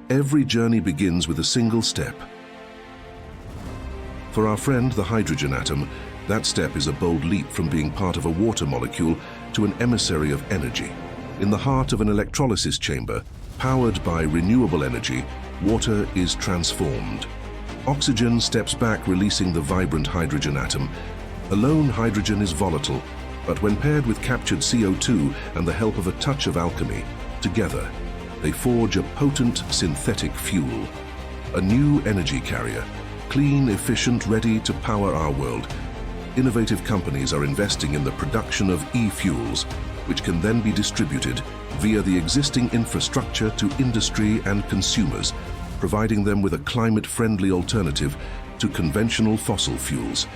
Every journey begins with a single step. For our friend, the hydrogen atom, that step is a bold leap from being part of a water molecule to an emissary of energy. In the heart of an electrolysis chamber, powered by renewable energy, water is transformed. Oxygen steps back, releasing the vibrant hydrogen atom. Alone, hydrogen is volatile, but when paired with captured CO2 and the help of a touch of alchemy, together, they forge a potent synthetic fuel. A new energy carrier, clean, efficient, ready to power our world. Innovative companies are investing in the production of e-fuels, which can then be distributed via the existing infrastructure to industry and consumers, providing them with a climate-friendly alternative to conventional fossil fuels.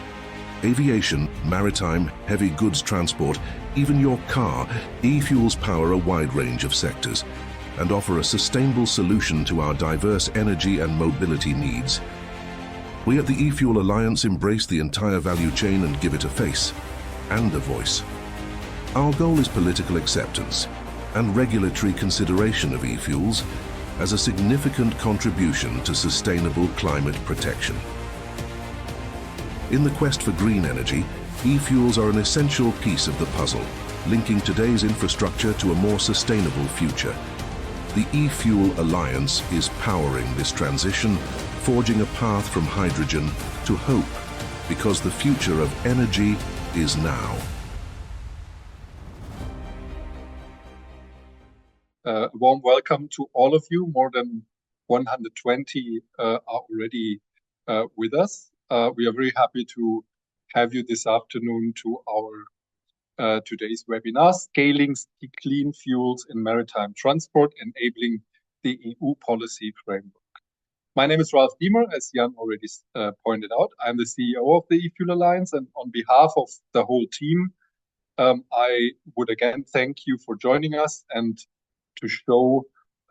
Aviation, maritime, heavy goods transport, even your car, e-fuels power a wide range of sectors and offer a sustainable solution to our diverse energy and mobility needs. We at the eFuel Alliance embrace the entire value chain and give it a face and a voice. Our goal is political acceptance and regulatory consideration of e-fuels as a significant contribution to sustainable climate protection. In the quest for green energy, e-fuels are an essential piece of the puzzle, linking today's infrastructure to a more sustainable future. The eFuel Alliance is powering this transition, forging a path from hydrogen to hope, because the future of energy is now. A warm welcome to all of you. More than 120 are already with us. We are very happy to have you this afternoon to our today's webinar, Scaling Clean Fuels in Maritime Transport, Enabling the EU Policy Framework. My name is Ralph Diemer, as Jan already pointed out. I'm the CEO of the eFuel Alliance, and on behalf of the whole team, I would again thank you for joining us and to show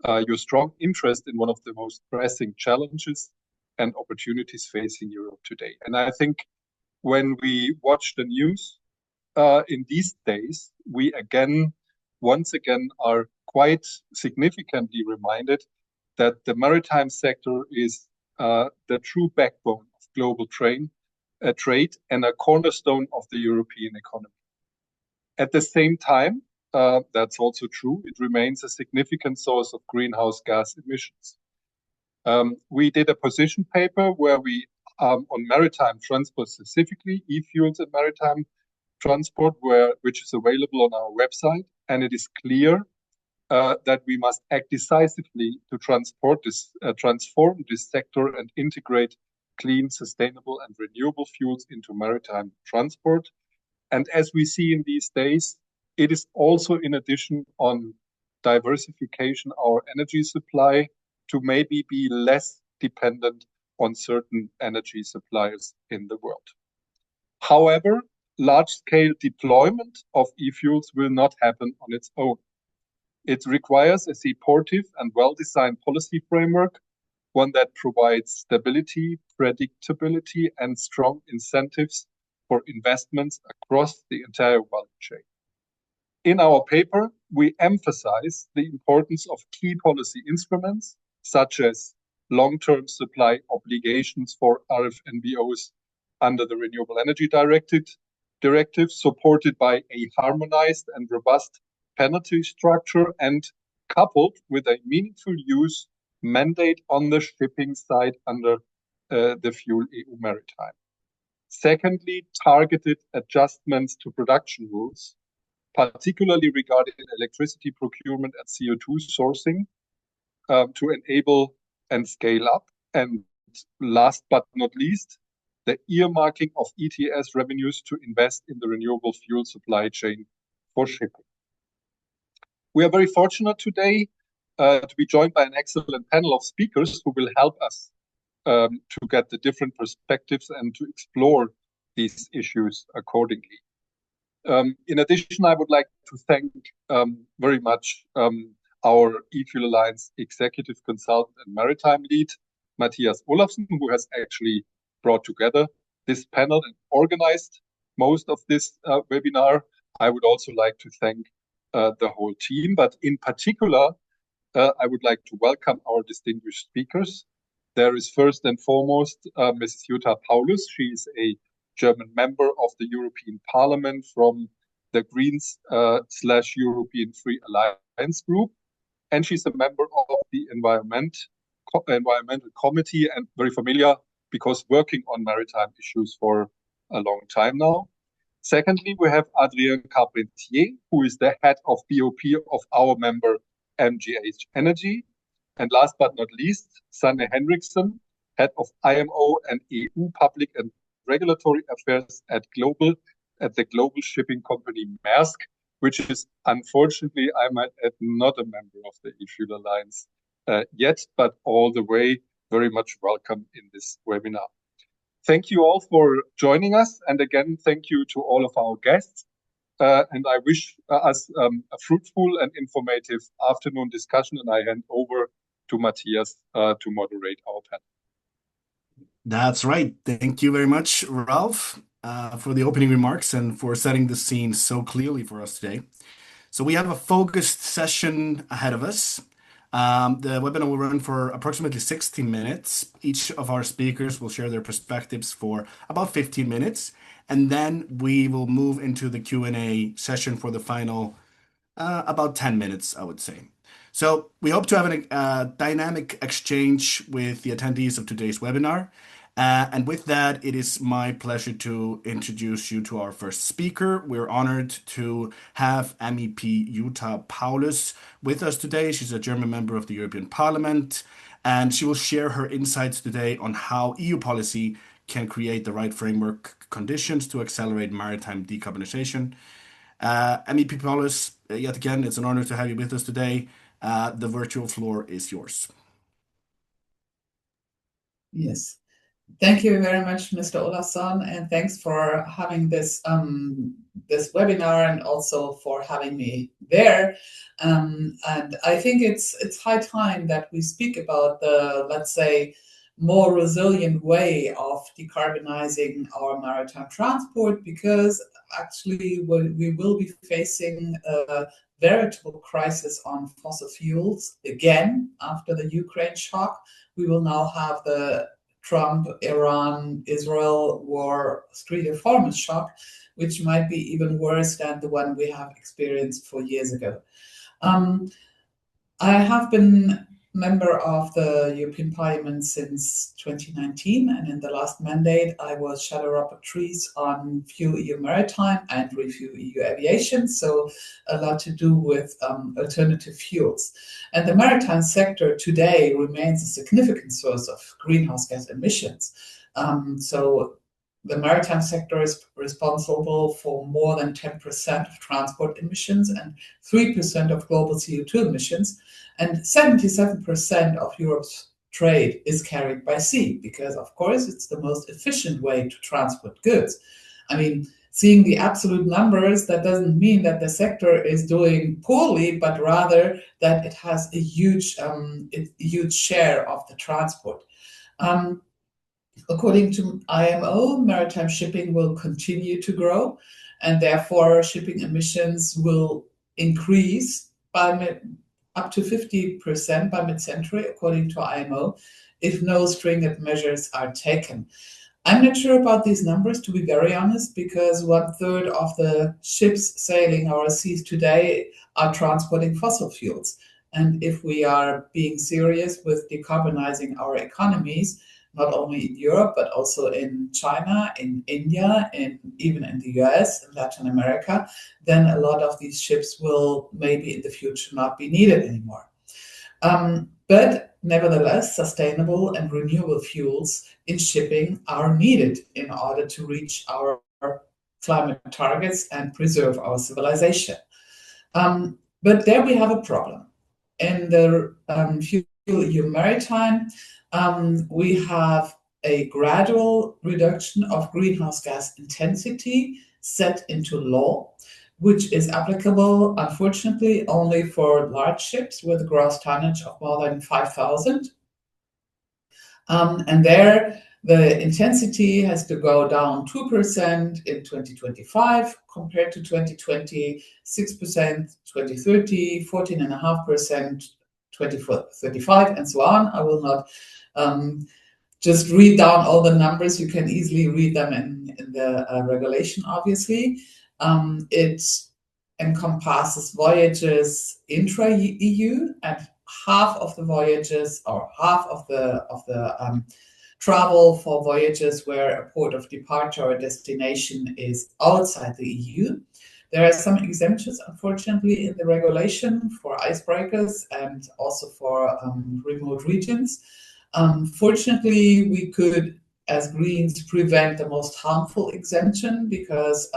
your strong interest in one of the most pressing challenges and opportunities facing Europe today. And I think when we watch the news in these days, we once again are quite significantly reminded that the maritime sector is the true backbone of global trade and a cornerstone of the European economy. At the same time, that's also true, it remains a significant source of greenhouse gas emissions. We did a position paper where we, on maritime transport specifically, e-fuels and maritime transport, which is available on our website, and it is clear that we must act decisively to transform this sector and integrate clean, sustainable, and renewable fuels into maritime transport. And as we see in these days, it is also in addition on diversification our energy supply to maybe be less dependent on certain energy suppliers in the world. However, large-scale deployment of e-fuels will not happen on its own. It requires a supportive and well-designed policy framework, one that provides stability, predictability, and strong incentives for investments across the entire value chain. In our paper, we emphasize the importance of key policy instruments, such as long-term supply obligations for RFNBOs under the Renewable Energy Directive, supported by a harmonized and robust penalty structure and coupled with a meaningful use mandate on the shipping side under the Fuel EU Maritime. Secondly, targeted adjustments to production rules, particularly regarding electricity procurement and CO2 sourcing, to enable and scale up. And last but not least, the earmarking of ETS revenues to invest in the renewable fuel supply chain for shipping. We are very fortunate today to be joined by an excellent panel of speakers who will help us to get the different perspectives and to explore these issues accordingly. In addition, I would like to thank very much our eFuel Alliance Executive Consultant and Maritime Lead, Matthias Olafsen, who has actually brought together this panel and organized most of this webinar. I would also like to thank the whole team, but in particular, I would like to welcome our distinguished speakers. There is first and foremost Mrs. Jutta Paulus. She is a German member of the European Parliament from the Greens / European Free Alliance Group. And she's a member of the Environmental Committee and very familiar because working on maritime issues for a long time now. Secondly, we have Adrien Carpentier, who is the head of BOP of our member MGH Energy. And last but not least, Sanne Henriksen, head of IMO and EU Public and Regulatory Affairs at the global shipping company Maersk, which is unfortunately, I might add, not a member of the E-Fuel Alliance yet, but all the way very much welcome in this webinar. Thank you all for joining us. And again, thank you to all of our guests. And I wish us a fruitful and informative afternoon discussion. And I hand over to Matthias to moderate our panel. That's right. Thank you very much, Ralph, for the opening remarks and for setting the scene so clearly for us today. So we have a focused session ahead of us. The webinar will run for approximately 60 minutes. Each of our speakers will share their perspectives for about 15 minutes, and then we will move into the Q&A session for the final about 10 minutes, I would say. So we hope to have a dynamic exchange with the attendees of today's webinar. And with that, it is my pleasure to introduce you to our first speaker. We're honored to have MEP Jutta Paulus with us today. She's a German member of the European Parliament, and she will share her insights today on how EU policy can create the right framework conditions to accelerate maritime decarbonisation. MEP Paulus, yet again, it's an honor to have you with us today. The virtual floor is yours. Yes. Thank you very much, Mr. Olafsson, and thanks for having this this webinar and also for having me there. And I think it's high time that we speak about the, let's say, more resilient way of decarbonizing our maritime transport, because actually we will be facing a veritable crisis on fossil fuels again after the Ukraine shock. We will now have the Trump, Iran, Israel war, Strait of Hormuz shock, which might be even worse than the one we have experienced 4 years ago. I have been member of the European Parliament since 2019, and in the last mandate I was shadow rapporteur on Fuel EU Maritime and Refuel EU Aviation, so a lot to do with alternative fuels. And the maritime sector today remains a significant source of greenhouse gas emissions. So the maritime sector is responsible for more than 10% of transport emissions and 3% of global CO2 emissions. And 77% of Europe's trade is carried by sea because, of course, it's the most efficient way to transport goods. I mean, seeing the absolute numbers, that doesn't mean that the sector is doing poorly, but rather that it has a huge share of the transport. According to IMO, maritime shipping will continue to grow, and therefore shipping emissions will increase by up to 50% by mid-century, according to IMO, if no stringent measures are taken. I'm not sure about these numbers, to be very honest, because 1/3 of the ships sailing our seas today are transporting fossil fuels. And if we are being serious with decarbonizing our economies, not only in Europe, but also in China, in India, and even in the US and Latin America, then a lot of these ships will maybe in the future not be needed anymore. But nevertheless, sustainable and renewable fuels in shipping are needed in order to reach our climate targets and preserve our civilization. But there we have a problem. In the Fuel EU Maritime, we have a gradual reduction of greenhouse gas intensity set into law, which is applicable, unfortunately, only for large ships with a gross tonnage of more than 5,000. And there, the intensity has to go down 2% in 2025 compared to 2020, 6%, 2030, 14.5% 2035 and so on. I will not just read down all the numbers. You can easily read them in the regulation, obviously. It encompasses voyages intra-EU, and half of the voyages, or half of the travel for voyages where a port of departure or destination is outside the EU. There are some exemptions, unfortunately, in the regulation for icebreakers and also for remote regions. Fortunately, we could, as Greens, prevent the most harmful exemption because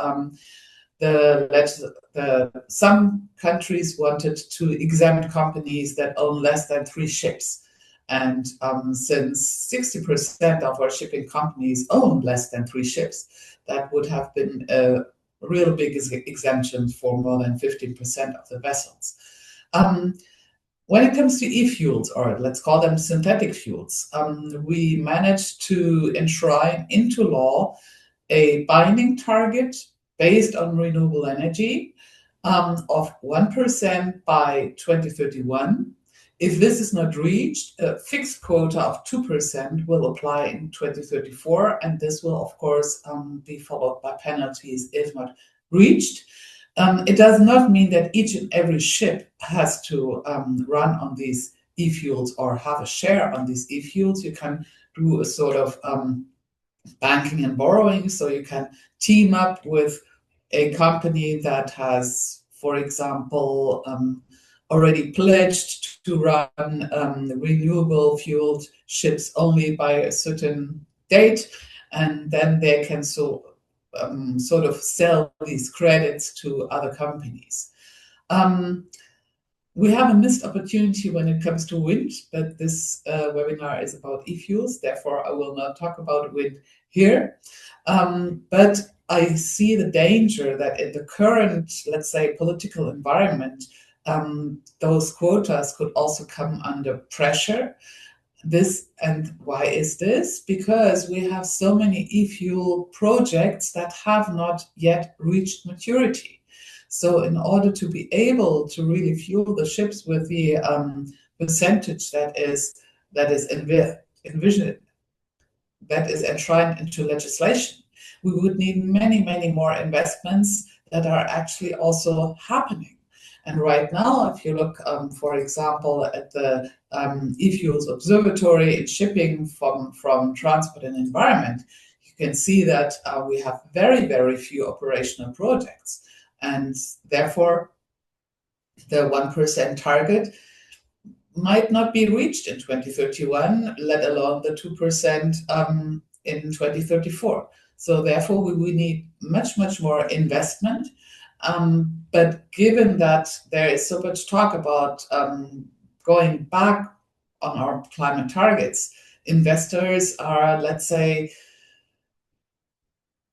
some countries wanted to exempt companies that own less than 3 ships. And since 60% of our shipping companies own less than 3 ships, that would have been a real big exemption for more than 15% of the vessels. When it comes to e-fuels, or let's call them synthetic fuels, we managed to enshrine into law a binding target based on renewable energy of 1% by 2031. If this is not reached, a fixed quota of 2% will apply in 2034, and this will, of course, be followed by penalties if not reached. It does not mean that each and every ship has to run on these e-fuels or have a share on these e-fuels. You can do a sort of banking and borrowing, so you can team up with a company that has, for example, already pledged to run renewable fueled ships only by a certain date, and then they can sort of sell these credits to other companies. We have a missed opportunity when it comes to wind, but this webinar is about e-fuels, therefore I will not talk about wind here. But I see the danger that in the current, let's say, political environment, those quotas could also come under pressure. And why is this? Because we have so many e-fuel projects that have not yet reached maturity. So in order to be able to really fuel the ships with the percentage that is envisioned, that is enshrined into legislation, we would need many, many more investments that are actually also happening. And right now, if you look, for example, at the e-fuels observatory in shipping from transport and environment, you can see that we have very, very few operational projects. And therefore, the 1% target might not be reached in 2031, let alone the 2% in 2034. So therefore, we need much, much more investment. But given that there is so much talk about going back on our climate targets, investors are, let's say,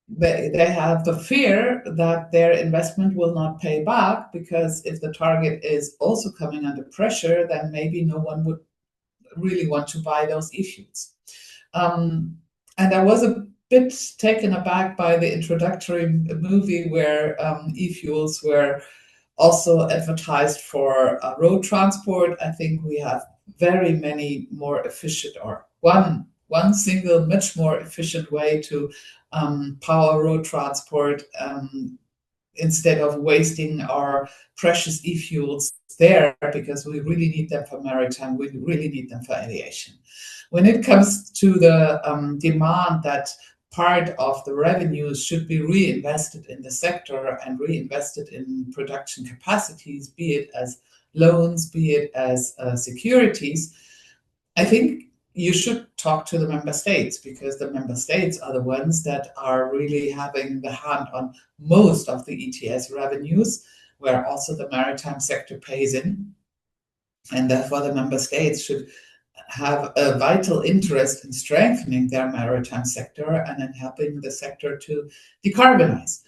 they have the fear that their investment will not pay back, because if the target is also coming under pressure, then maybe no one would really want to buy those e-fuels. And I was a bit taken aback by the introductory movie where e-fuels were also advertised for road transport. I think we have very many more efficient, or one single much more efficient way to power road transport instead of wasting our precious e-fuels there, because we really need them for maritime, we really need them for aviation. When it comes to the demand that part of the revenues should be reinvested in the sector and reinvested in production capacities, be it as loans, be it as securities, I think you should talk to the member states, because the member states are the ones that are really having the hand on most of the ETS revenues, where also the maritime sector pays in. And therefore the member states should have a vital interest in strengthening their maritime sector and in helping the sector to decarbonize.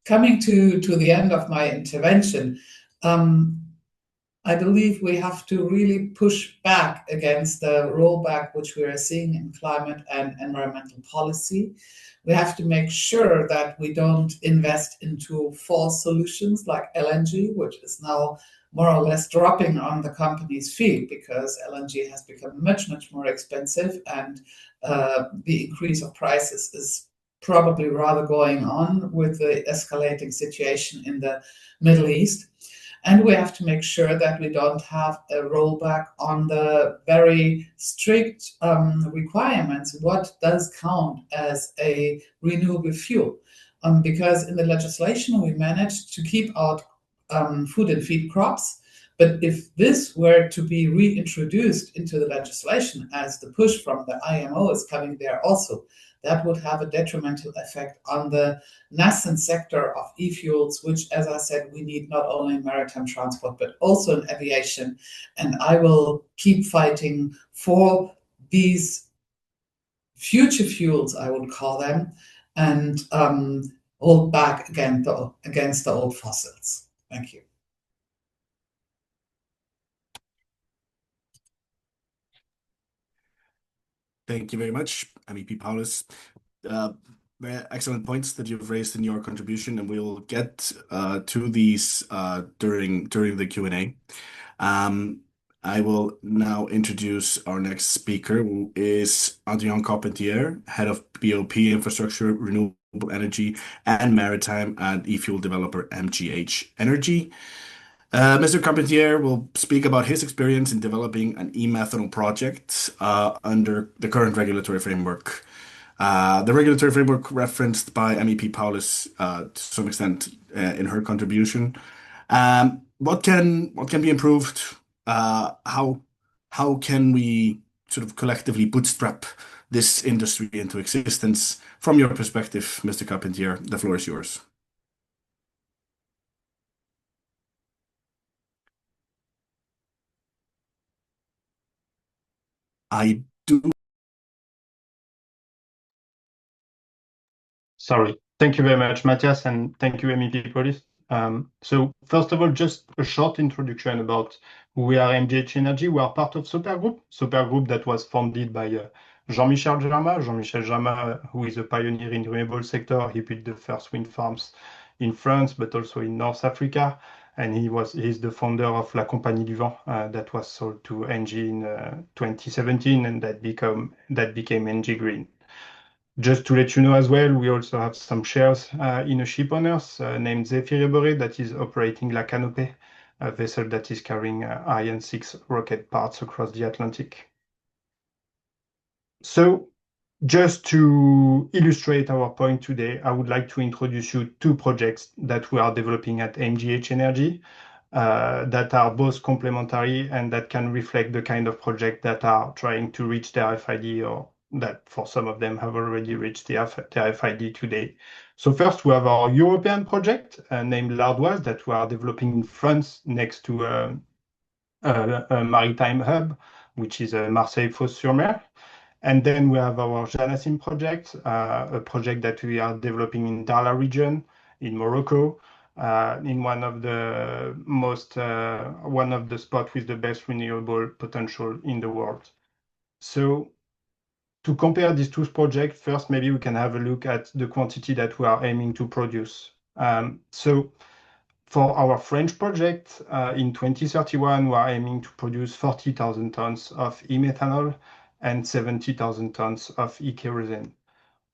Coming to the end of my intervention, I believe we have to really push back against the rollback which we are seeing in climate and environmental policy. We have to make sure that we don't invest into false solutions like LNG, which is now more or less dropping on the company's feet because LNG has become much, much more expensive, and the increase of prices is probably rather going on with the escalating situation in the Middle East. And we have to make sure that we don't have a rollback on the very strict requirements. What does count as a renewable fuel? Because in the legislation, we managed to keep out food and feed crops. But if this were to be reintroduced into the legislation, as the push from the IMO is coming there also, that would have a detrimental effect on the nascent sector of e-fuels, which, as I said, we need not only in maritime transport, but also in aviation. And I will keep fighting for these future fuels, I would call them, and hold back against the old fossils. Thank you. Thank you very much, MEP Paulus. Very excellent points that you've raised in your contribution, and we'll get to these during the Q&A. I will now introduce our next speaker, who is Adrien Carpentier, Head of BOP Infrastructure, Renewable Energy, and Maritime at eFuel developer MGH Energy. Mr. Carpentier will speak about his experience in developing an e-methanol project under the current regulatory framework. The regulatory framework referenced by MEP Paulus to some extent in her contribution. What can be improved? How can we sort of collectively bootstrap this industry into existence? From your perspective, Mr. Carpentier, the floor is yours. I do. Sorry. Thank you very much, Matthias, and thank you, MEP Paulus. So first of all, just a short introduction about who we are, MGH Energy. We are part of Soper Group that was founded by Jean-Michel Jarmat, who is a pioneer in the renewable sector. He built the first wind farms in France, but also in North Africa. And he's the founder of La Compagnie du Vent that was sold to Engie in 2017, and that became Engie Green. Just to let you know as well, we also have some shares in a ship owners named Zephyr Eboré that is operating La Canopée, a vessel that is carrying Ariane 6 rocket parts across the Atlantic. So just to illustrate our point today, I would like to introduce you two projects that we are developing at MGH Energy that are both complementary and that can reflect the kind of project that are trying to reach their FID, or that for some of them have already reached their FID today. So first we have our European project named L'Ardoise that we are developing in France next to a maritime hub, which is Marseille-Fos-sur-Mer. And then we have our Janassim project, a project that we are developing in Darla region in Morocco, in one of the spots with the best renewable potential in the world. So to compare these two projects, first maybe we can have a look at the quantity that we are aiming to produce. So for our French project, in 2031, we are aiming to produce 40,000 tons of e-methanol and 70,000 tons of e-kerosene.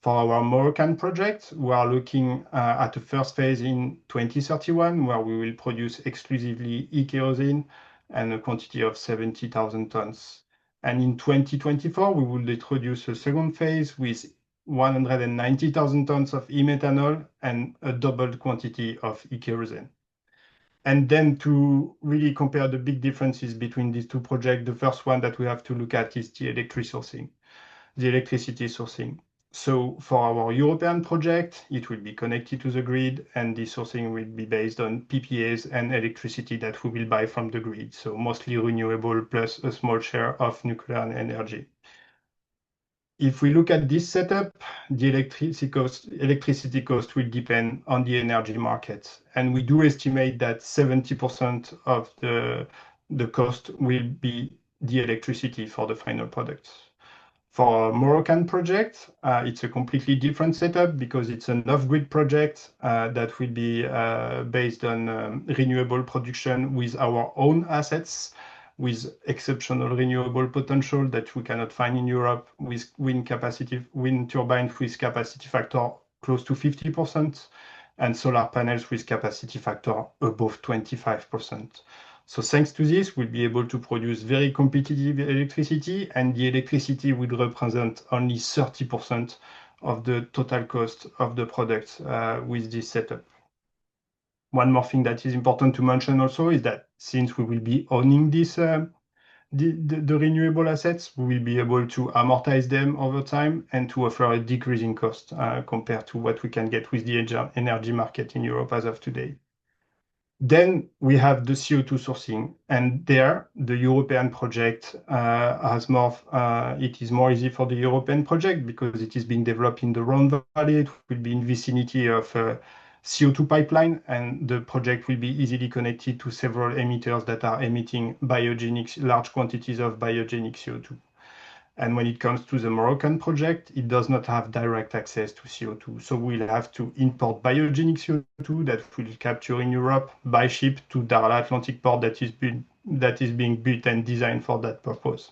For our Moroccan project, we are looking at the first phase in 2031, where we will produce exclusively e-kerosene and a quantity of 70,000 tons. And in 2024, we will introduce a second phase with 190,000 tons of e-methanol and a doubled quantity of e-kerosene. And then to really compare the big differences between these two projects, the first one that we have to look at is the electricity sourcing. So for our European project, it will be connected to the grid, and the sourcing will be based on PPAs and electricity that we will buy from the grid. So mostly renewable plus a small share of nuclear energy. If we look at this setup, the electricity cost will depend on the energy market. And we do estimate that 70% of the the cost will be the electricity for the final product. For a Moroccan project, it's a completely different setup because it's an off-grid project that will be based on renewable production with our own assets, with exceptional renewable potential that we cannot find in Europe, with wind turbines with capacity factor close to 50%, and solar panels with capacity factor above 25%. So thanks to this, we'll be able to produce very competitive electricity, and the electricity will represent only 30% of the total cost of the product with this setup. One more thing that is important to mention also is that since we will be owning this, the renewable assets, we will be able to amortize them over time and to offer a decreasing cost compared to what we can get with the energy market in Europe as of today. Then we have the CO2 sourcing, and there the European project it is more easy for the European project because it is being developed in the Rhone Valley. It will be in vicinity of a CO2 pipeline, and the project will be easily connected to several emitters that are emitting large quantities of biogenic CO2. And when it comes to the Moroccan project, it does not have direct access to CO2. So we'll have to import biogenic CO2 that we'll capture in Europe by ship to Dar Atlantic port that is being built and designed for that purpose.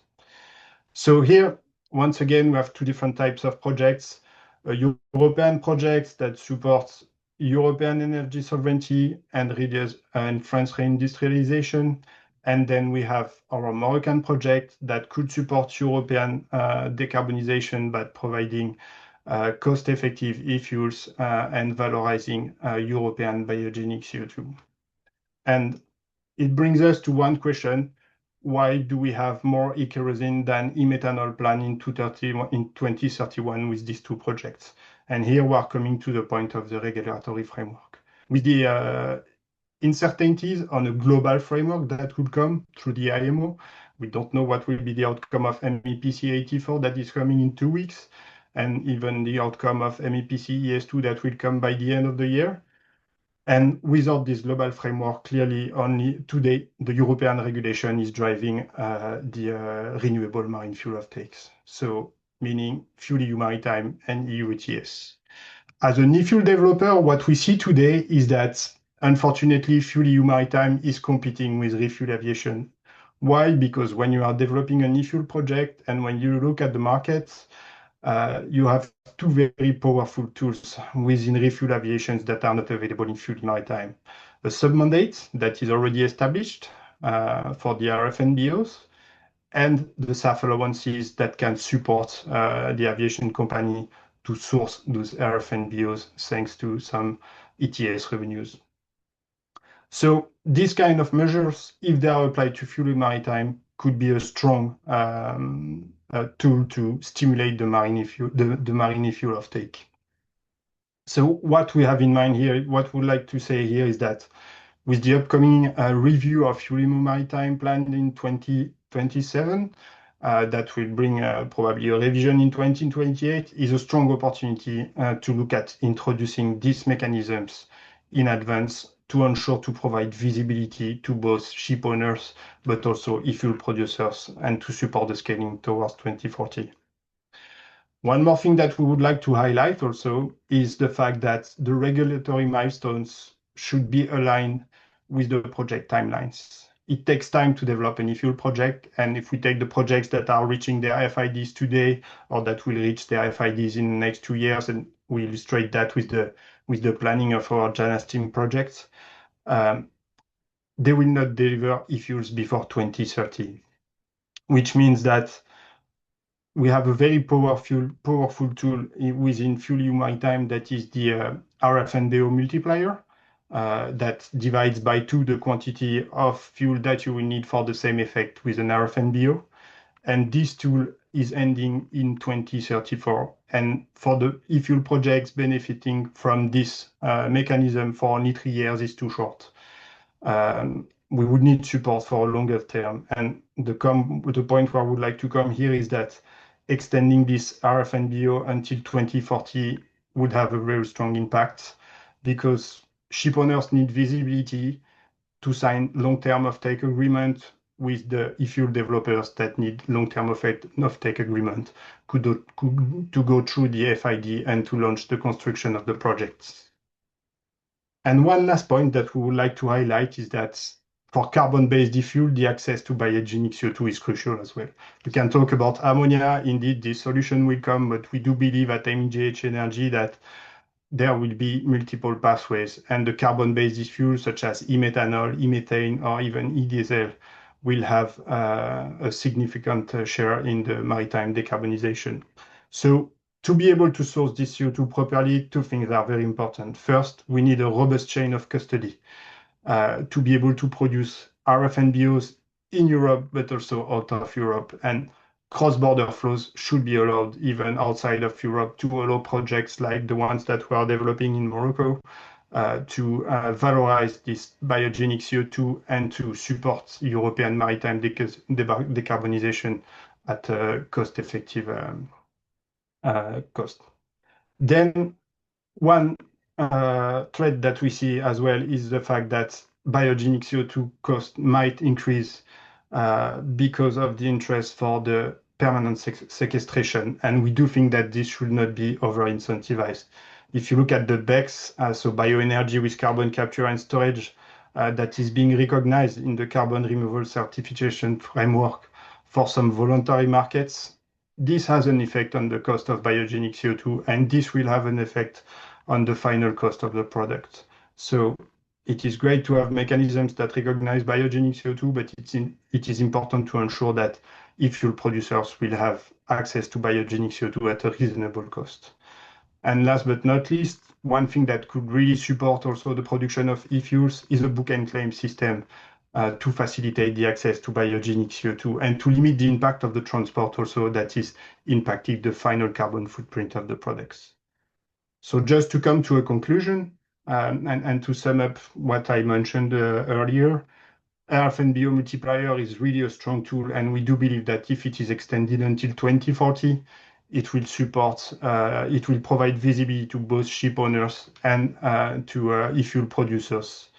So here, once again, we have two different types of projects. A European project that supports European energy sovereignty and France reindustrialization. And then we have our Moroccan project that could support European decarbonisation, but providing cost-effective e-fuels and valorizing European biogenic CO2. And it brings us to one question: why do we have more e-kerosene than e-methanol planned in 2031 with these two projects? And here we are coming to the point of the regulatory framework. With the uncertainties on a global framework that could come through the IMO. We don't know what will be the outcome of MEPC 84 that is coming in 2 weeks, and even the outcome of MEPC ES2 that will come by the end of the year. And without this global framework, clearly only today, the European regulation is driving the renewable marine fuel offtakes. So meaning FuelEU Maritime and EU ETS. As an e-fuel developer, what we see today is that unfortunately, FuelEU Maritime is competing with refuel aviation. Why? Because when you are developing an e-fuel project and when you look at the markets, you have two very powerful tools within refuel aviation that are not available in FuelEU Maritime. A sub-mandate that is already established for the RFNBOs, and the SAF allowances that can support the aviation company to source those RFNBOs thanks to some ETS revenues. So these kind of measures, if they are applied to FuelEU Maritime, could be a strong tool to stimulate the marine e-fuel offtake. So what we have in mind here, what we'd like to say here is that with the upcoming review of FuelEU Maritime planned in 2027, that will bring probably a revision in 2028, is a strong opportunity to look at introducing these mechanisms in advance to ensure to provide visibility to both ship owners, but also e-fuel producers, and to support the scaling towards 2040. One more thing that we would like to highlight also is the fact that the regulatory milestones should be aligned with the project timelines. It takes time to develop an e-fuel project, and if we take the projects that are reaching their FIDs today, or that will reach their FIDs in the next 2 years, and we illustrate that with the planning of our Jana Steam projects, they will not deliver e-fuels before 2030, which means that we have a very powerful tool within FuelEU Maritime that is the RFNBO multiplier that divides by 2 the quantity of fuel that you will need for the same effect with an RFNBO. And this tool is ending in 2034. And for the e-fuel projects benefiting from this mechanism for only 3 years is too short. We would need support for a longer term. And the point where I would like to come here is that extending this RFNBO until 2040 would have a very strong impact because ship owners need visibility to sign long-term offtake agreement with the e-fuel developers that need long-term offtake agreement to go through the FID and to launch the construction of the projects. And one last point that we would like to highlight is that for carbon-based e-fuel, the access to biogenic CO2 is crucial as well. We can talk about ammonia. Indeed, this solution will come, but we do believe at MEGH Energy that there will be multiple pathways, and the carbon-based e-fuels such as e-methanol, e-methane, or even e-diesel will have a significant share in the maritime decarbonisation. So to be able to source this CO2 properly, two things are very important. First, we need a robust chain of custody to be able to produce RFNBOs in Europe, but also out of Europe. And cross-border flows should be allowed even outside of Europe to allow projects like the ones that we are developing in Morocco to valorize this biogenic CO2 and to support European maritime decarbonisation at a cost-effective cost. Then one threat that we see as well is the fact that biogenic CO2 cost might increase because of the interest for the permanent sequestration. And we do think that this should not be over-incentivized. If you look at the BECCS, so bioenergy with carbon capture and storage, that is being recognized in the carbon removal certification framework for some voluntary markets, this has an effect on the cost of biogenic CO2, and this will have an effect on the final cost of the product. So it is great to have mechanisms that recognize biogenic CO2, but it is important to ensure that e-fuel producers will have access to biogenic CO2 at a reasonable cost. And last but not least, one thing that could really support also the production of e-fuels is a book and claim system to facilitate the access to biogenic CO2 and to limit the impact of the transport also that is impacting the final carbon footprint of the products. So just to come to a conclusion and to sum up what I mentioned earlier, RFNBO multiplier is really a strong tool, and we do believe that if it is extended until 2040, it will provide visibility to both ship owners and to e-fuel producers.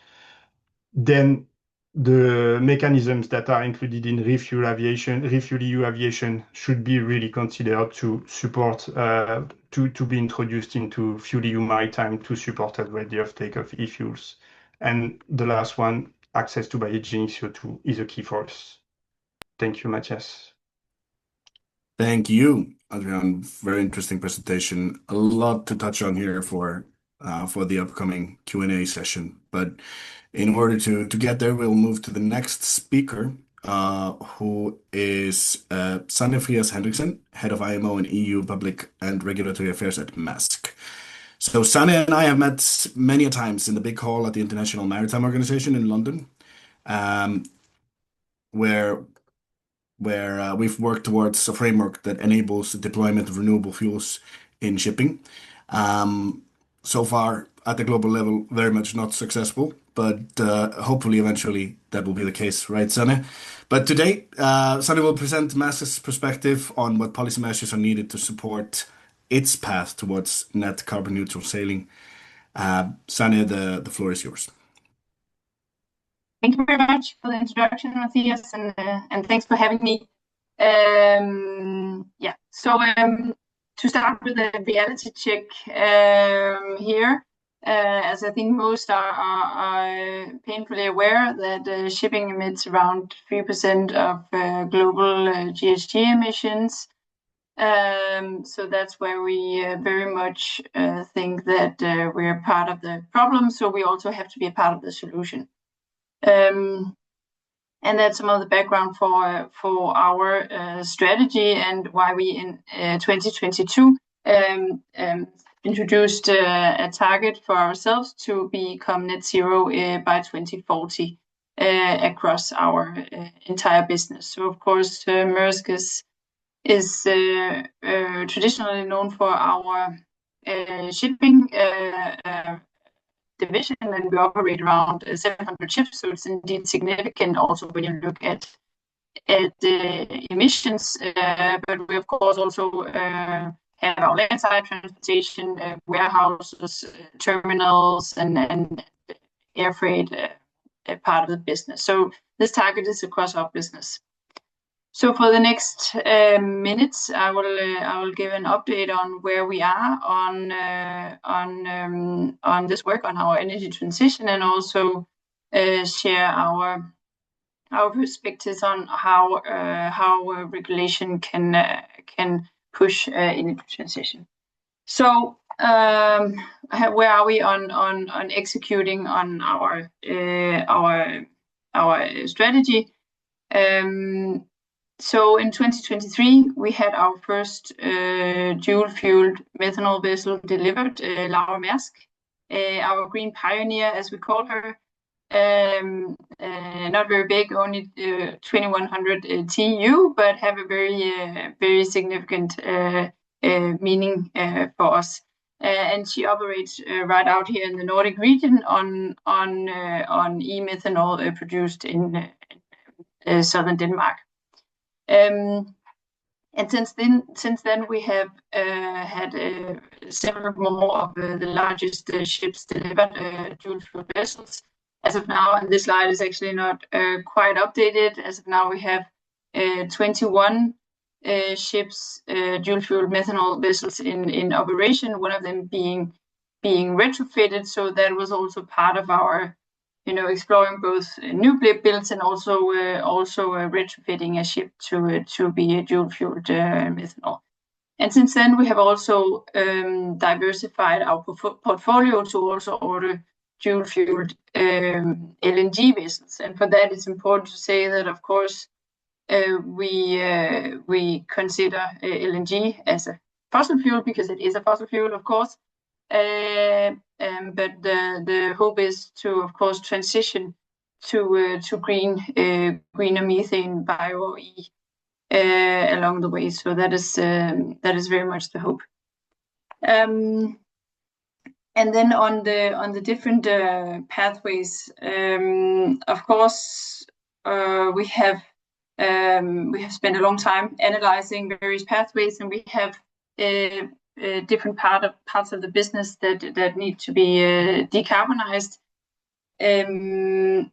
Then the mechanisms that are included in Refuel EU Aviation should be really considered to support, to be introduced into Fuel EU Maritime to support as well the offtake of e-fuels. And the last one, access to biogenic CO2 is a key for us. Thank you, Matthias. Thank you, Adrian. Very interesting presentation. A lot to touch on here for the upcoming Q&A session. But in order to get there, we'll move to the next speaker, who is Sanne Frias Hendriksen, Head of IMO and EU Public and Regulatory Affairs at Maersk. So Sanne and I have met many a times in the big hall at the International Maritime Organization in London, where we've worked towards a framework that enables the deployment of renewable fuels in shipping. So far, at the global level, very much not successful, but hopefully eventually that will be the case, right, Sanne? But today, Sanne will present Maersk's perspective on what policy measures are needed to support its path towards net carbon neutral sailing. Sanne, the floor is yours. Thank you very much for the introduction, Matthias, and thanks for having me. To start with a reality check here, as I think most are painfully aware that shipping emits around 3% of global GHG emissions. So that's where we very much think that we're part of the problem, so we also have to be a part of the solution. And that's some of the background for our strategy and why we in 2022 introduced a target for ourselves to become net zero by 2040 across our entire business. So of course, Maersk is traditionally known for our shipping division, and we operate around 700 ships, so it's indeed significant also when you look at the emissions. But we of course also have our landside transportation, warehouses, terminals, and air freight part of the business. So this target is across our business. So for the next minutes, I will give an update on where we are on this work on our energy transition, and also share our perspectives on how regulation can push energy transition. So where are we on executing on our strategy? So in 2023, we had our first dual-fueled methanol vessel delivered, Laura Mærsk, our green pioneer, as we call her. Not very big, only 2,100 TEU, but have a very significant meaning for us. And she operates right out here in the Nordic region on e-methanol produced in southern Denmark. And since then we have had several more of the largest ships delivered, dual-fuel vessels. As of now, and this slide is actually not quite updated. As of now, we have 21 ships, dual-fuel methanol vessels in operation. One of them being retrofitted. So that was also part of our, exploring both new builds and also retrofitting a ship to be a dual-fueled methanol. And since then, we have also diversified our portfolio to also order dual-fueled LNG vessels. And for that, it's important to say that, of course, we consider LNG as a fossil fuel, because it is a fossil fuel, of course. But the hope is to, of course, transition to greener methane, bio-E along the way. So that is very much the hope. And then on the different pathways, of course, we have spent a long time analyzing various pathways, and we have different parts of the business that need to be decarbonized. And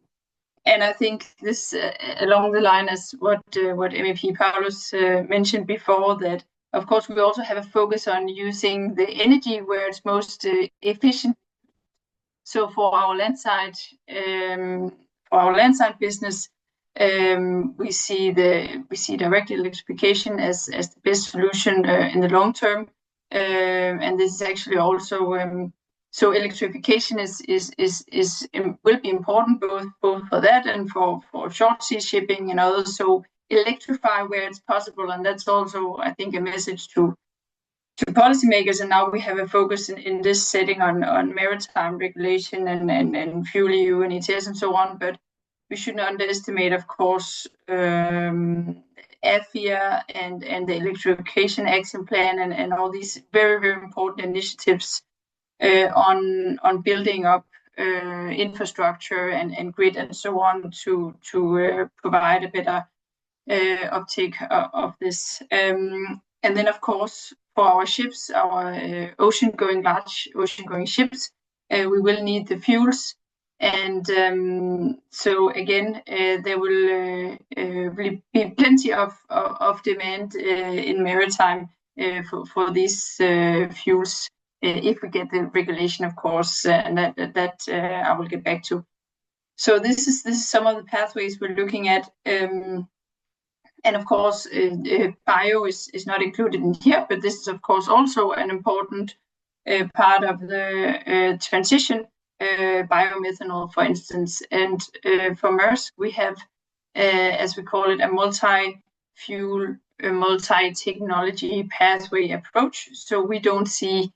I think this along the line as what MEP Paulus mentioned before, that of course we also have a focus on using the energy where it's most efficient. So for our landside business, we see direct electrification as the best solution in the long term. And this is actually also so electrification will be important both for that and for short sea shipping and others. So electrify where it's possible, and that's also, I think, a message to policymakers. And now we have a focus in this setting on maritime regulation and fuel EU and ETS and so on. But we shouldn't underestimate, of course, AFIA and the Electrification Action Plan and all these very, very important initiatives on building up infrastructure and grid and so on to provide a better uptake of this. And then, of course, for our ships, our large ocean-going ships, we will need the fuels. And so again, there will be plenty of demand in maritime for these fuels if we get the regulation, of course, and that I will get back to. So this is some of the pathways we're looking at. And of course, bio is not included in here, but this is, of course, also an important part of the transition. Biomethanol, for instance, and for Maersk, we have, as we call it, a multi-fuel, multi-technology pathway approach. So we don't see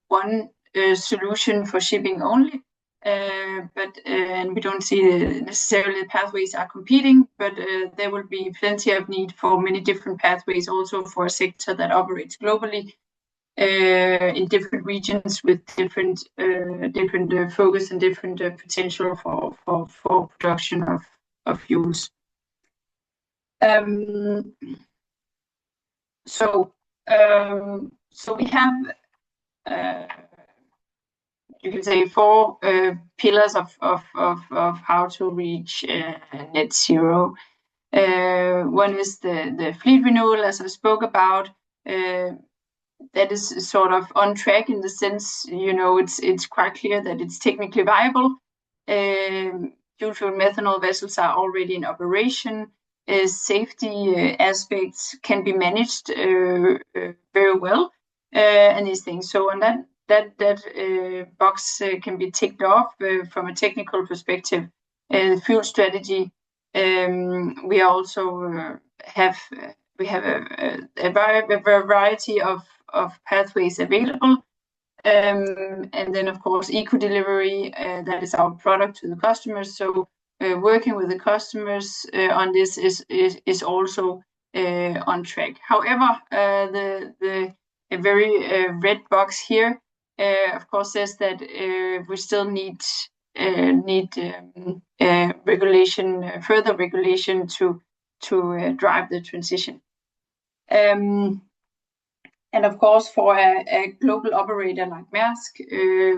one solution for shipping only, and we don't see necessarily the pathways are competing, but there will be plenty of need for many different pathways also for a sector that operates globally. In different regions with different focus and different potential for production of fuels. So we have you can say, four pillars of how to reach net zero. One is the fleet renewal, as I spoke about. That is sort of on track in the sense, it's quite clear that it's technically viable. Dual-fuel methanol vessels are already in operation. Safety aspects can be managed very well, and these things. So on that box can be ticked off from a technical perspective. The fuel strategy, we also have a variety of pathways available. And then, of course, eco-delivery, that is our product to the customers. So working with the customers on this is also on track. However, the very red box here, of course, says that we still need further regulation to drive the transition. And of course, for a global operator like Maersk,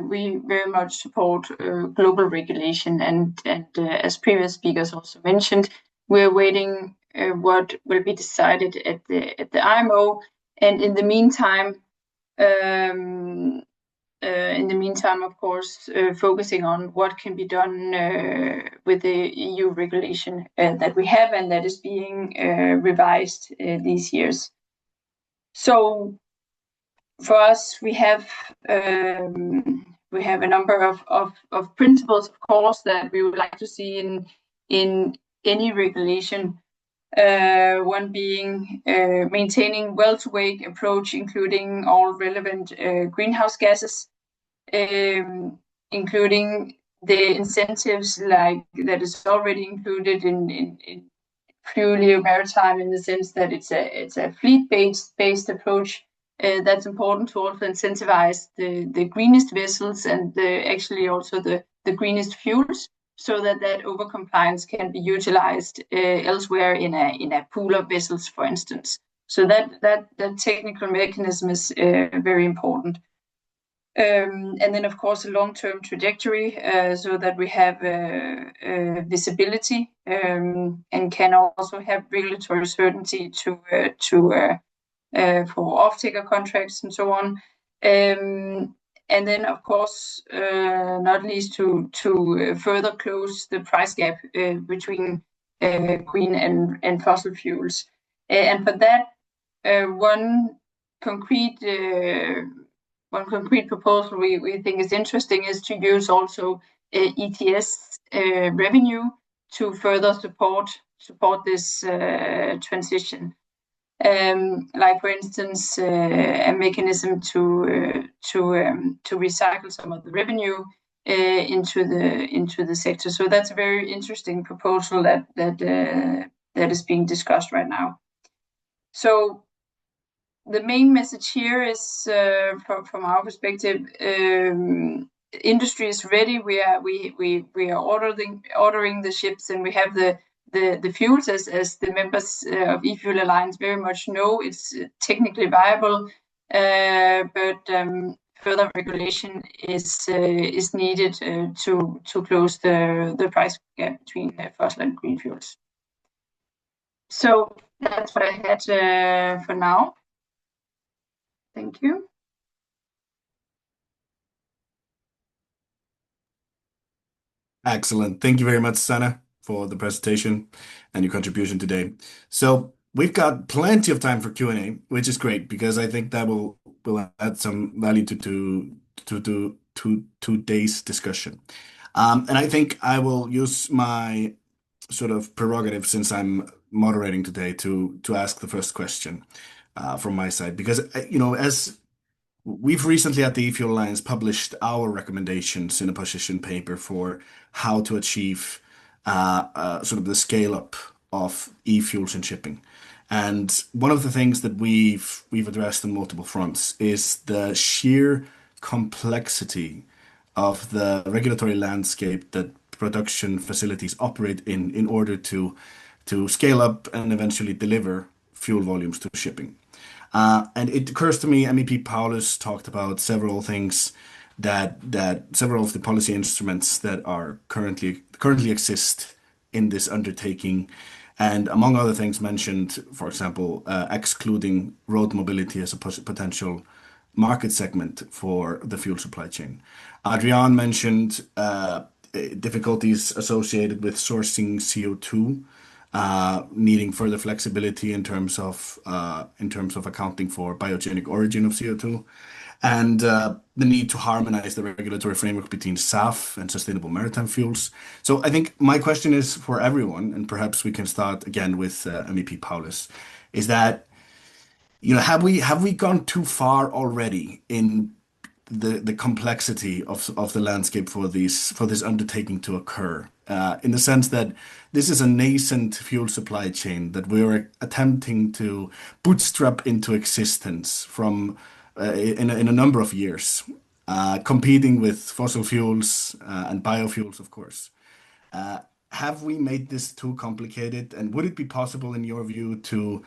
we very much support global regulation. And as previous speakers also mentioned, we're waiting what will be decided at the IMO. And in the meantime, of course, focusing on what can be done with the EU regulation that we have and that is being revised these years. So for us, we have a number of principles, of course, that we would like to see in any regulation. One being maintaining well-to-wake approach, including all relevant greenhouse gases, including the incentives like that is already included in purely Maritime, in the sense that it's a fleet-based approach. That's important to also incentivize the greenest vessels and actually also the greenest fuels, so that overcompliance can be utilized elsewhere in a pool of vessels, for instance. So that technical mechanism is very important. And then, of course, a long-term trajectory, so that we have visibility and can also have regulatory certainty for off-taker contracts and so on. And then, of course, not least to further close the price gap between green and fossil fuels. And for that, one concrete proposal we think is interesting is to use also ETS revenue to further support this transition. Like, for instance, a mechanism to recycle some of the revenue into the sector. So that's a very interesting proposal that is being discussed right now. So the main message here is, from our perspective, industry is ready. We are ordering the ships, and we have the fuels, as the members of eFuel Alliance very much know. It's technically viable, but further regulation is needed to close the price gap between fossil and green fuels. So that's what I had for now. Thank you. Excellent. Thank you very much, Sanna, for the presentation and your contribution today. So we've got plenty of time for Q&A, which is great, because I think that will add some value to today's discussion. And I think I will use my sort of prerogative, since I'm moderating today, to ask the first question from my side, because as we've recently at the eFuel Alliance published our recommendations in a position paper for how to achieve sort of the scale up of e-fuels in shipping. And one of the things that we've addressed on multiple fronts is the sheer complexity of the regulatory landscape that production facilities operate in order to scale up and eventually deliver fuel volumes to shipping. And it occurs to me, MEP Paulus talked about several things that several of the policy instruments that are currently exist in this undertaking, and among other things mentioned, for example, excluding road mobility as a potential market segment for the fuel supply chain. Adrian mentioned difficulties associated with sourcing CO2, needing further flexibility in terms of accounting for biogenic origin of CO2, and the need to harmonize the regulatory framework between SAF and sustainable maritime fuels. So I think my question is for everyone, and perhaps we can start again with MEP Paulus, is that, have we gone too far already in the complexity of the landscape for this undertaking to occur, in the sense that this is a nascent fuel supply chain that we're attempting to bootstrap into existence from in a number of years, competing with fossil fuels and biofuels, of course. Have we made this too complicated, and would it be possible, in your view, to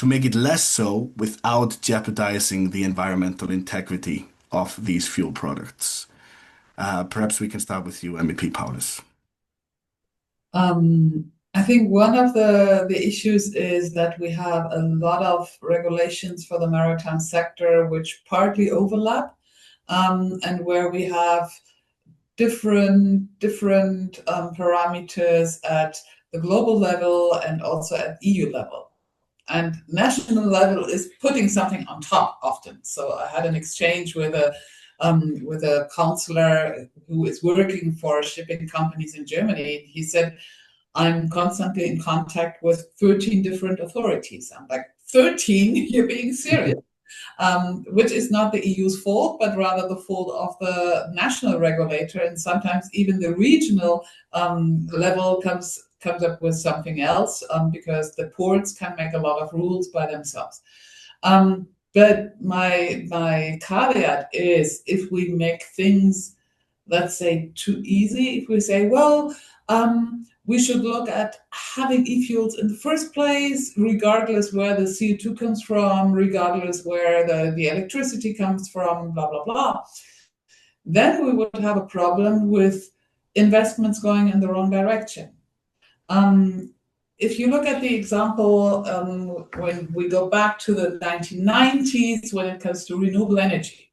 make it less so without jeopardizing the environmental integrity of these fuel products? Perhaps we can start with you, MEP Paulus. I think one of the issues is that we have a lot of regulations for the maritime sector which partly overlap, and where we have different parameters at the global level and also at EU level. And national level is putting something on top often. So I had an exchange with a counselor who is working for shipping companies in Germany. He said, I'm constantly in contact with 13 different authorities. I'm like, 13? You're being serious. Which is not the EU's fault, but rather the fault of the national regulator, and sometimes even the regional level comes up with something else, because the ports can make a lot of rules by themselves. But my caveat is, if we make things, let's say, too easy, if we say, well, we should look at having e-fuels in the first place, regardless where the CO2 comes from, regardless where the electricity comes from, blah, blah, blah. Then we would have a problem with investments going in the wrong direction. If you look at the example, when we go back to the 1990s, when it comes to renewable energy,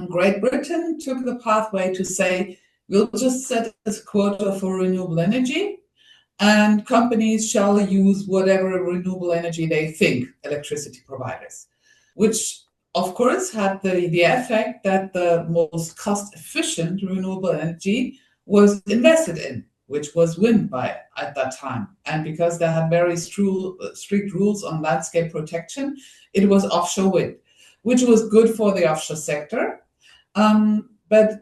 Great Britain took the pathway to say, we'll just set a quota for renewable energy, and companies shall use whatever renewable energy they think, electricity providers, which of course had the effect that the most cost-efficient renewable energy was invested in, which was wind at that time. And because they had very strict rules on landscape protection, it was offshore wind, which was good for the offshore sector. But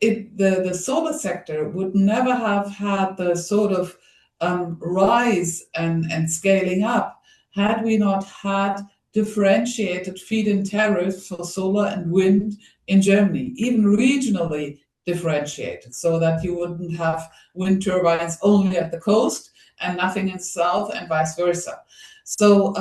the solar sector would never have had the sort of rise and scaling up had we not had differentiated feed-in tariffs for solar and wind in Germany, even regionally differentiated, so that you wouldn't have wind turbines only at the coast and nothing in the south, and vice versa. So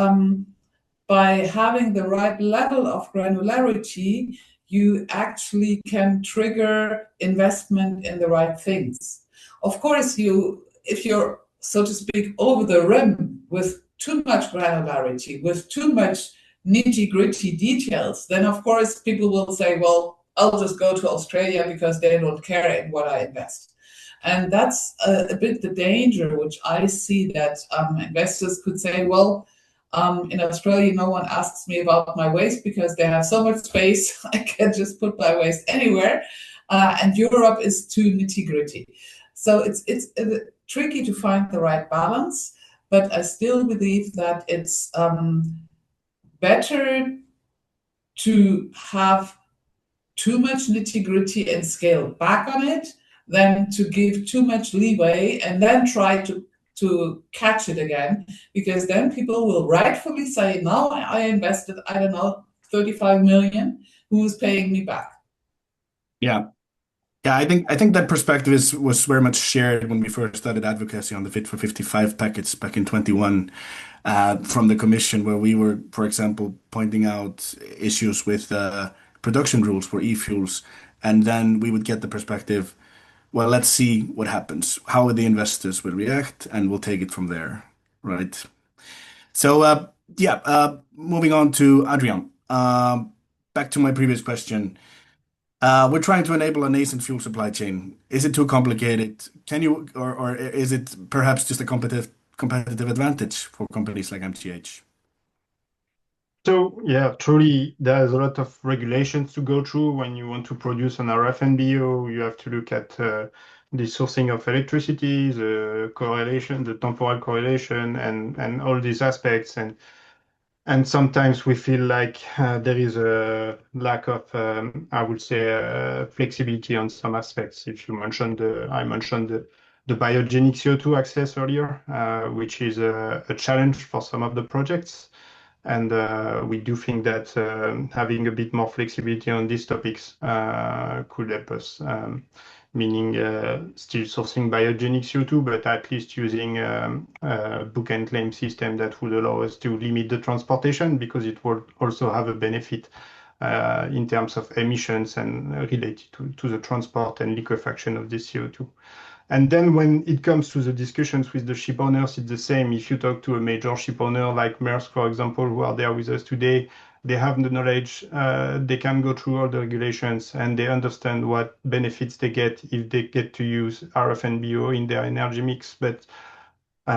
by having the right level of granularity, you actually can trigger investment in the right things. Of course, if you're, so to speak, over the rim with too much granularity, with too much nitty-gritty details, then of course people will say, well, I'll just go to Australia because they don't care in what I invest. And that's a bit the danger, which I see, that investors could say, well, in Australia, no one asks me about my waste because they have so much space, I can just put my waste anywhere. And Europe is too nitty-gritty. So it's tricky to find the right balance, but I still believe that it's better to have too much nitty-gritty and scale back on it than to give too much leeway and then try to catch it again, because then people will rightfully say, no, I invested, I don't know, 35 million, who's paying me back? Yeah. Yeah, I think that perspective was very much shared when we first started advocacy on the Fit for 55 package back in 21, from the Commission, where we were, for example, pointing out issues with production rules for e-fuels, and then we would get the perspective, well, let's see what happens, how the investors will react, and we'll take it from there, right? So, moving on to Adrian. Back to my previous question. We're trying to enable a nascent fuel supply chain. Is it too complicated? Can you, or is it perhaps just a competitive advantage for companies like MTH? So yeah, truly, there's a lot of regulations to go through when you want to produce an RFNBO. You have to look at the sourcing of electricity, the correlation, the temporal correlation, and all these aspects. And sometimes we feel like there is a lack of, I would say, flexibility on some aspects. If you mentioned, I mentioned the biogenic CO2 access earlier, which is a challenge for some of the projects. And we do think that having a bit more flexibility on these topics could help us, meaning still sourcing biogenic CO2, but at least using a book and claim system that would allow us to limit the transportation, because it will also have a benefit in terms of emissions and related to the transport and liquefaction of the CO2. And then when it comes to the discussions with the ship owners, it's the same. If you talk to a major ship owner like Maersk, for example, who are there with us today, they have the knowledge, they can go through all the regulations, and they understand what benefits they get if they get to use RFNBO in their energy mix. But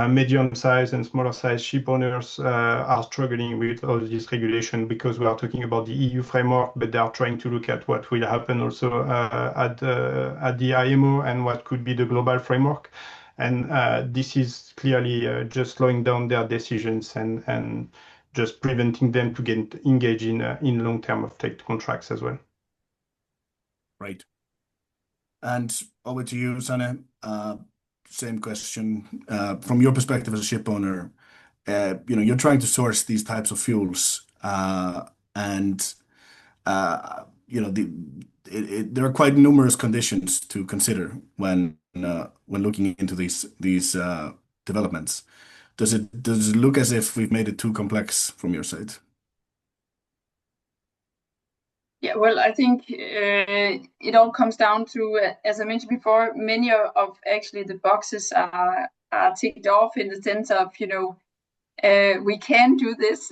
medium-sized and smaller-sized ship owners are struggling with all this regulation, because we are talking about the EU framework, but they are trying to look at what will happen also at the IMO and what could be the global framework. And this is clearly just slowing down their decisions and just preventing them to get engaged in long-term offtake contracts as well. Right. And over to you, Sanne. Same question. From your perspective as a ship owner, you're trying to source these types of fuels, and there are quite numerous conditions to consider when looking into these developments. Does it look as if we've made it too complex from your side? Yeah, well, I think it all comes down to, as I mentioned before, many of actually the boxes are ticked off in the sense of, we can do this.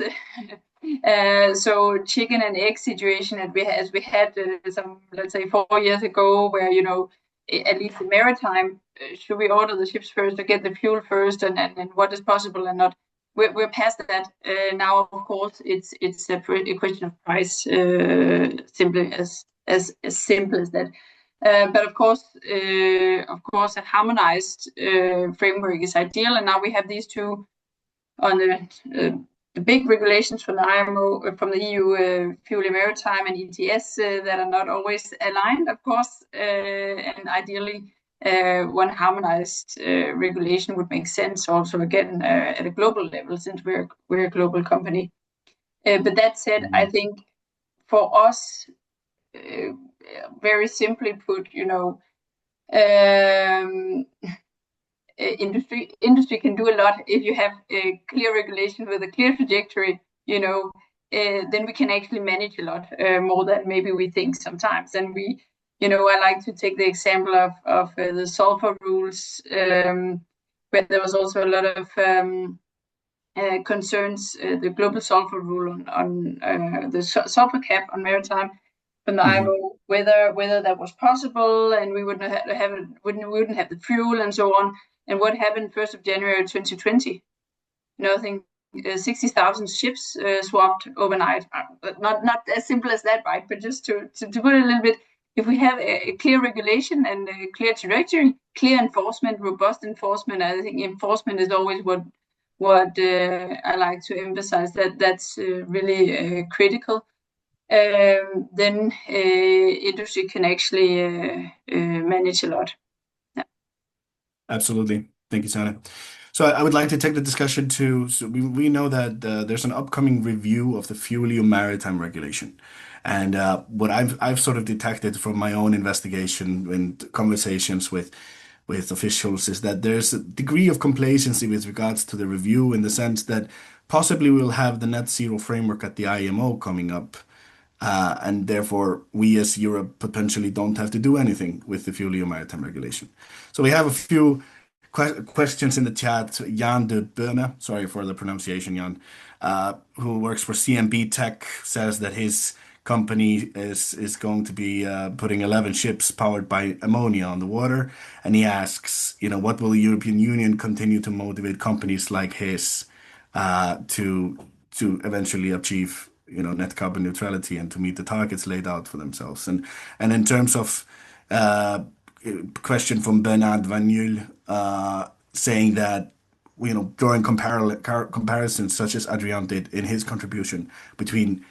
So chicken and egg situation as we had some, let's say, 4 years ago, where, at least in maritime, should we order the ships first or get the fuel first, and what is possible and not. We're past that now. Of course, it's a question of price, simply as simple as that. But of course, a harmonized framework is ideal. And now we have these two on the big regulations from the IMO, from the EU, fuel in maritime and ETS, that are not always aligned, of course, and ideally. One harmonized regulation would make sense also, again, at a global level, since we're a global company. But that said, I think for us, very simply put, industry can do a lot if you have a clear regulation with a clear trajectory. Then we can actually manage a lot more than maybe we think sometimes. And I like to take the example of the sulfur rules, where there was also a lot of concerns, the global sulfur rule on the sulfur cap on maritime from the IMO, whether that was possible, and we wouldn't have the fuel and so on. And what happened 1st of January 2020? Nothing. 60,000 ships swapped overnight. Not as simple as that, right? But just to put it a little bit. If we have a clear regulation and a clear trajectory, clear enforcement, robust enforcement, I think enforcement is always what I like to emphasize. That's really critical. Then industry can actually manage a lot. Yeah. Absolutely. Thank you, Sanne. So I would like to take the discussion to, so we know that there's an upcoming review of the FuelEU Maritime regulation. And what I've sort of detected from my own investigation and conversations with officials is that there's a degree of complacency with regards to the review, in the sense that possibly we'll have the net zero framework at the IMO coming up And therefore, we as Europe potentially don't have to do anything with the FuelEU Maritime regulation. So we have a few questions in the chat. Jan de Berne, sorry for the pronunciation, Jan, who works for CMB Tech, says that his company is going to be putting 11 ships powered by ammonia on the water, and he asks, what will the European Union continue to motivate companies like his to eventually achieve net carbon neutrality and to meet the targets laid out for themselves. And in terms of question from Bernard Vanul, saying that drawing comparisons such as Adrian did in his contribution between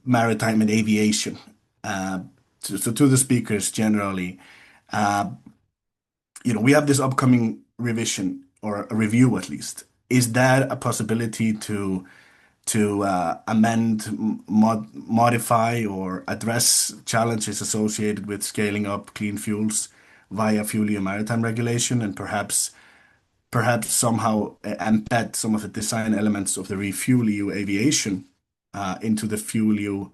maritime and aviation. So to the speakers generally, we have this upcoming revision or a review at least. Is that a possibility to amend, modify, or address challenges associated with scaling up clean fuels via FuelEU Maritime regulation, and perhaps somehow embed some of the design elements of the ReFuelEU Aviation into the FuelEU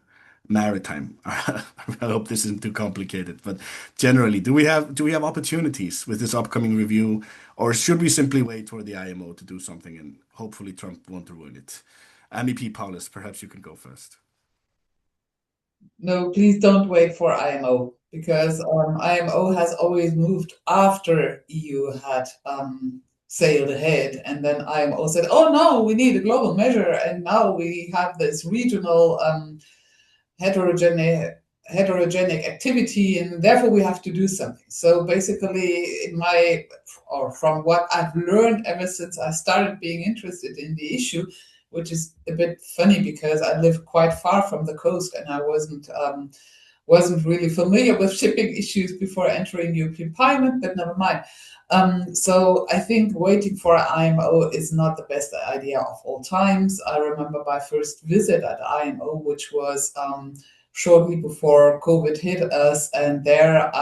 Maritime? I hope this isn't too complicated, but generally, do we have opportunities with this upcoming review, or should we simply wait for the IMO to do something and hopefully Trump won't ruin it? MEP Paulus, perhaps you can go first. No, please don't wait for IMO, because IMO has always moved after EU had sailed ahead, and then IMO said, "Oh no, we need a global measure," and now we have this regional heterogenic activity, and therefore we have to do something. So basically, from what I've learned ever since I started being interested in the issue, which is a bit funny because I live quite far from the coast and I wasn't really familiar with shipping issues before entering European Parliament, but never mind. So I think waiting for IMO is not the best idea of all times. I remember my first visit at IMO, which was shortly before COVID hit us, and there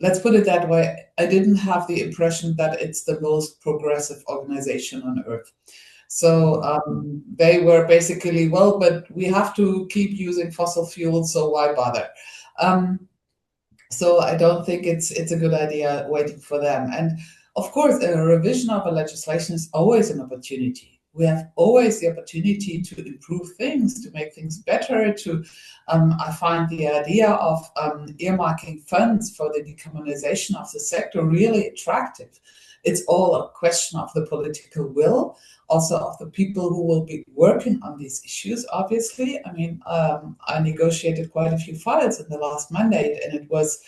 let's put it that way, I didn't have the impression that it's the most progressive organization on earth. So they were basically, well, but we have to keep using fossil fuels, so why bother? So I don't think it's a good idea waiting for them. And of course, a revision of a legislation is always an opportunity. We have always the opportunity to improve things, to make things better. I find the idea of earmarking funds for the decarbonisation of the sector really attractive. It's all a question of the political will, also of the people who will be working on these issues, obviously. I mean, I negotiated quite a few files in the last mandate, and it was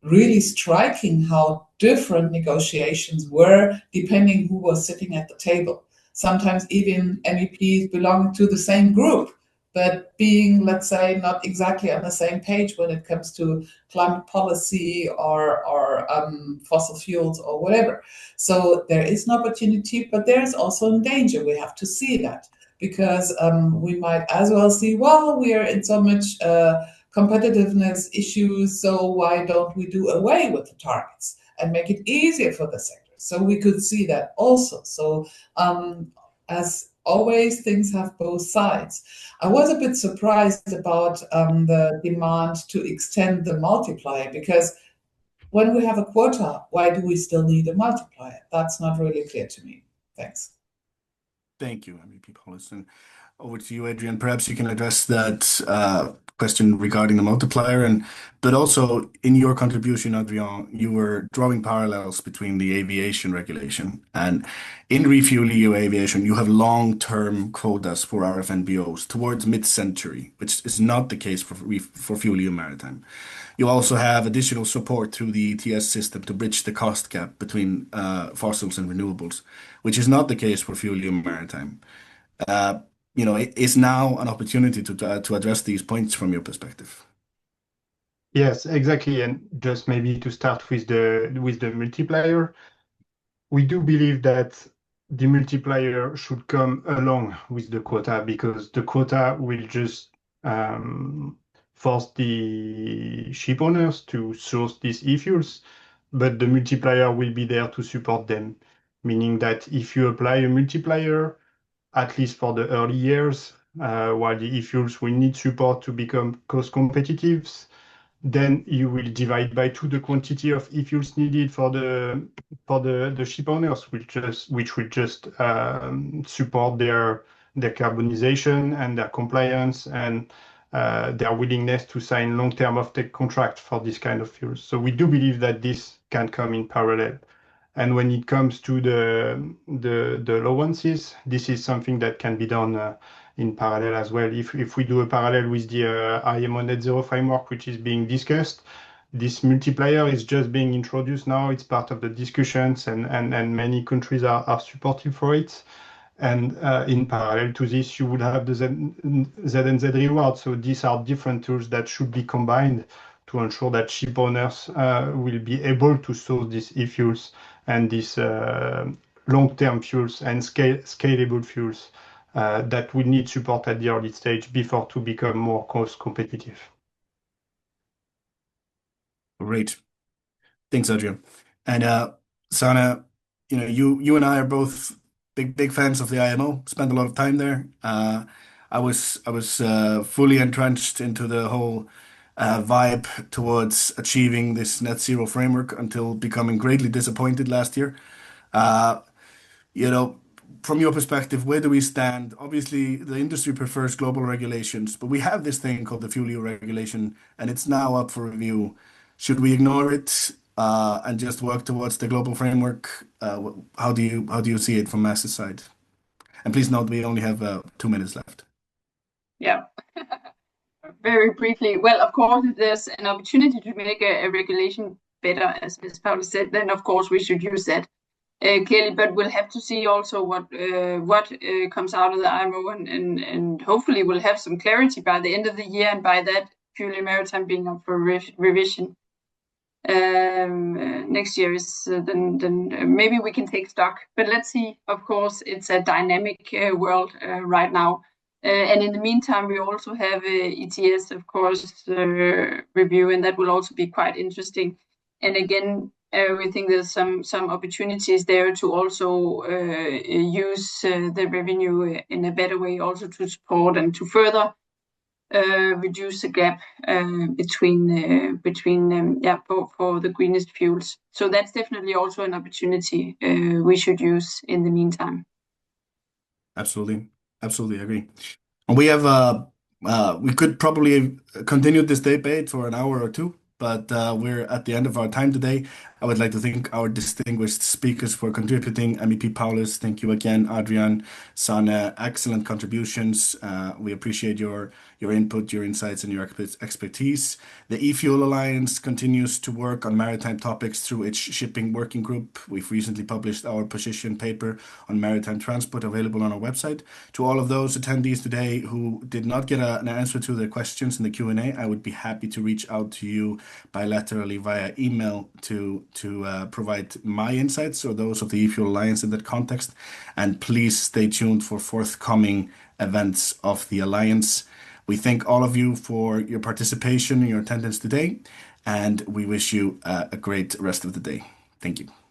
really striking how different negotiations were depending who was sitting at the table. Sometimes even MEPs belonging to the same group, but being, let's say, not exactly on the same page when it comes to climate policy or fossil fuels or whatever. So there is an opportunity, but there is also a danger. We have to see that, because we might as well see, well, we are in so much competitiveness issues, so why don't we do away with the targets and make it easier for the sector? So we could see that also. So as always, things have both sides. I was a bit surprised about the demand to extend the multiplier, because when we have a quota, why do we still need a multiplier? That's not really clear to me. Thanks. Thank you, MEP Paulus. And over to you, Adrian. Perhaps you can address that question regarding the multiplier, but also in your contribution, Adrian, you were drawing parallels between the aviation regulation and in ReFuelEU Aviation, you have long-term quotas for RFNBOs towards mid-century, which is not the case for FuelEU Maritime. You also have additional support through the ETS system to bridge the cost gap between fossils and renewables, which is not the case for FuelEU Maritime. It is now an opportunity to address these points from your perspective. Yes, exactly. And just maybe to start with the multiplier, we do believe that the multiplier should come along with the quota, because the quota will just force the ship owners to source these e-fuels, but the multiplier will be there to support them, meaning that if you apply a multiplier, at least for the early years, while the e-fuels will need support to become cost competitive. Then you will divide by 2 the quantity of e-fuels needed for the ship owners, which will just support their decarbonisation and their compliance and their willingness to sign long-term offtake contract for this kind of fuels. So we do believe that this can come in parallel. And when it comes to the allowances, this is something that can be done in parallel as well. If we do a parallel with the IMO Net Zero framework, which is being discussed, this multiplier is just being introduced now. It's part of the discussions, and many countries are supportive for it. And in parallel to this, you would have the Z&Z reward. So these are different tools that should be combined to ensure that ship owners will be able to source these e-fuels and these long-term fuels and scalable fuels that will need support at the early stage before to become more cost competitive. Great. Thanks, Adrian. And Sana, you and I are both big fans of the IMO. Spent a lot of time there. I was fully entrenched into the whole vibe towards achieving this net zero framework until becoming greatly disappointed last year. You know, from your perspective, where do we stand? Obviously, the industry prefers global regulations, but we have this thing called the fuel EU regulation, and it's now up for review. Should we ignore it and just work towards the global framework? How do you see it from Mass's side? And please note we only have 2 minutes left. Yeah. Very briefly, well, of course, if there's an opportunity to make a regulation better, as Paul said, then of course we should use that clearly. But we'll have to see also what comes out of the IMO, and hopefully we'll have some clarity by the end of the year, and by that, purely maritime being up for revision next year is then maybe we can take stock. But let's see. Of course, it's a dynamic world right now. And in the meantime, we also have ETS, of course, review, and that will also be quite interesting. And again, we think there's some opportunities there to also use the revenue in a better way, also to support and to further reduce the gap between for the greenest fuels. So that's definitely also an opportunity we should use in the meantime. Absolutely. Absolutely agree. And we have we could probably continue this debate for an hour or two, but we're at the end of our time today. I would like to thank our distinguished speakers for contributing. MEP Paulus, thank you again. Adrian, Sana, excellent contributions. We appreciate your input, your insights, and your expertise. The eFuel Alliance continues to work on maritime topics through its shipping working group. We've recently published our position paper on maritime transport available on our website. To all of those attendees today who did not get an answer to their questions in the Q&A, I would be happy to reach out to you bilaterally via email to provide my insights or those of the eFuel Alliance in that context. And please stay tuned for forthcoming events of the Alliance. We thank all of you for your participation and your attendance today, and we wish you a great rest of the day. Thank you.